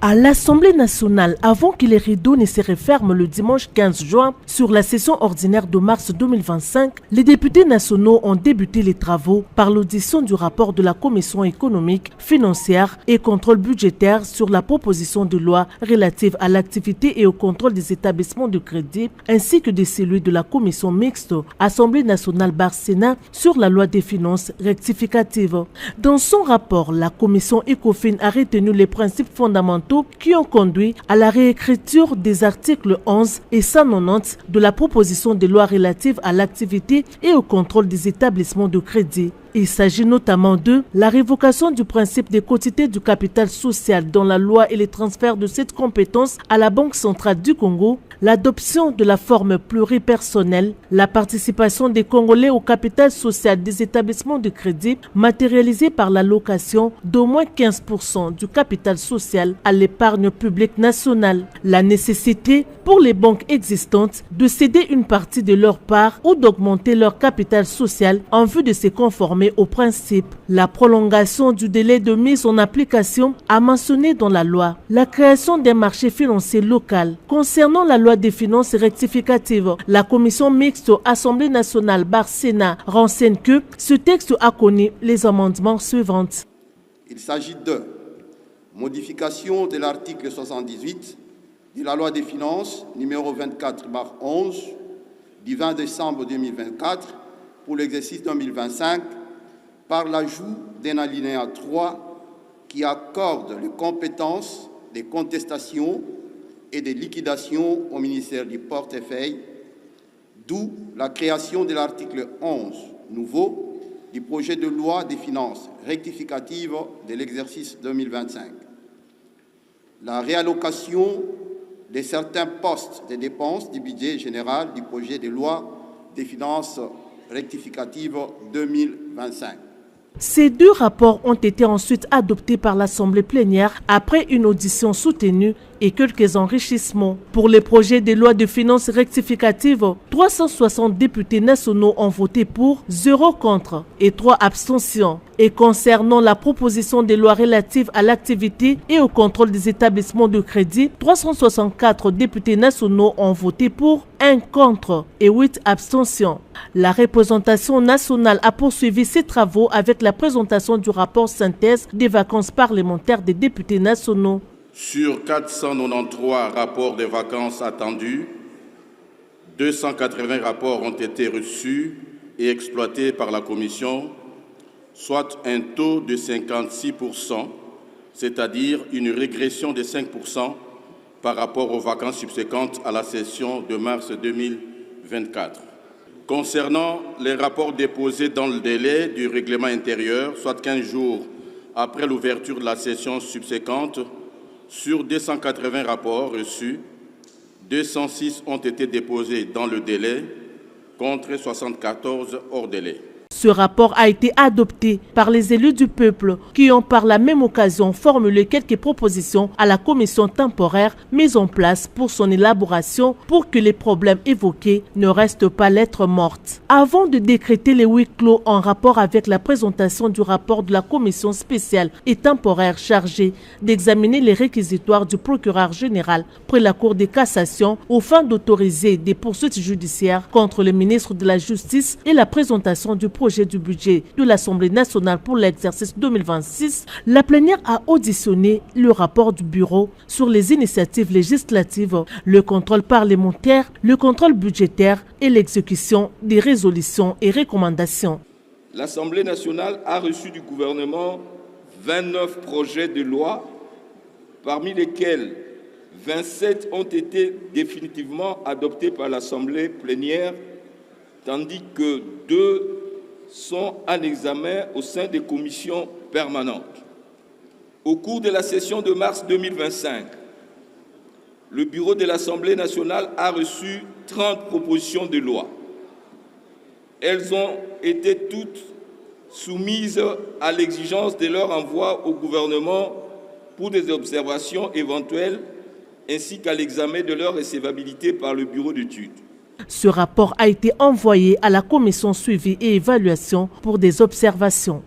À l'Assemblée nationale, avant que les rideaux ne se referment le dimanche 15 juin, sur la session ordinaire de mars 2025, les députés nationaux ont débuté les travaux par l'audition du rapport de la Commission économique, financière et contrôle budgétaire sur la proposition de loi relative à l'activité et au contrôle des établissements de crédit, ainsi que de celui de la Commission mixte Assemblée nationale Sénat sur la loi des finances rectificative. Dans son rapport, la Commission ECOFIN a retenu les principes fondamentaux qui ont conduit à la réécriture des articles 11 et 190 de la proposition de loi relative à l'activité et au contrôle des établissements de crédit. Il s'agit notamment de la révocation du principe des quotités du capital social dans la loi et les transferts de cette compétence à la Banque centrale du Congo, l'adoption de la forme pluripersonnelle, la participation des Congolais au capital social des établissements de crédit matérialisée par l'allocation d'au moins 15% du capital social à l'épargne publique nationale, la nécessité pour les banques existantes de céder une partie de leur part ou d'augmenter leur capital social en vue de se conformer au principe, la prolongation du délai de mise en application a mentionné dans la loi, la création d'un marché financier local. Concernant la loi des finances rectificatives, la commission mixte Assemblée nationale Sénat renseigne que ce texte a connu les amendements suivants. Il s'agit de modification de l'article 78 de la loi des finances numéro 24/11 du 20 décembre 2024 pour l'exercice 2025 par l'ajout d'un alinéa 3 qui accorde les compétences des contestations et des liquidations au ministère du portefeuille, d'où la création de l'article 11 nouveau du projet de loi des finances rectificative de l'exercice 2025. La réallocation de certains postes de dépenses du budget général du projet de loi des finances rectificative 2025. Ces deux rapports ont été ensuite adoptés par l'Assemblée plénière après une audition soutenue et quelques enrichissements. Pour les projets de loi de finances rectificatives, 360 députés nationaux ont voté pour, 0 contre et 3 abstentions. Et concernant la proposition de loi relative à l'activité et au contrôle des établissements de crédit, 364 députés nationaux ont voté pour, 1 contre et 8 abstentions. La représentation nationale a poursuivi ses travaux avec la présentation du rapport synthèse des vacances parlementaires des députés nationaux. Sur 493 rapports de vacances attendus, 280 rapports ont été reçus et exploités par la Commission, soit un taux de 56%, c'est-à-dire une régression de 5% par rapport aux vacances subséquentes à la session de mars 2024. Concernant les rapports déposés dans le délai du règlement intérieur, soit 15 jours après l'ouverture de la session subséquente, sur 280 rapports reçus, 206 ont été déposés dans le délai, contre 74 hors délai. Ce rapport a été adopté par les élus du peuple qui ont par la même occasion formulé quelques propositions à la commission temporaire mise en place pour son élaboration pour que les problèmes évoqués ne restent pas lettre morte. Avant de décréter les huis clos en rapport avec la présentation du rapport de la commission spéciale et temporaire chargée d'examiner les réquisitoires du procureur général près la Cour de cassation aux fins d'autoriser des poursuites judiciaires contre le ministre de la Justice et la présentation du projet du budget de l'Assemblée nationale pour l'exercice 2026, la plénière a auditionné le rapport du bureau sur les initiatives législatives, le contrôle parlementaire, le contrôle budgétaire et l'exécution des résolutions et recommandations. L'Assemblée nationale a reçu du gouvernement 29 projets de loi, parmi lesquels 27 ont été définitivement adoptés par l'Assemblée plénière, tandis que 2 sont en examen au sein des commissions permanentes. Au cours de la session de mars 2025, le bureau de l'Assemblée nationale a reçu 30 propositions de loi. Elles ont été toutes soumises à l'exigence de leur envoi au gouvernement pour des observations éventuelles ainsi qu'à l'examen de leur recevabilité par le bureau d'études. Ce rapport a été envoyé à la commission suivi et évaluation pour des observations.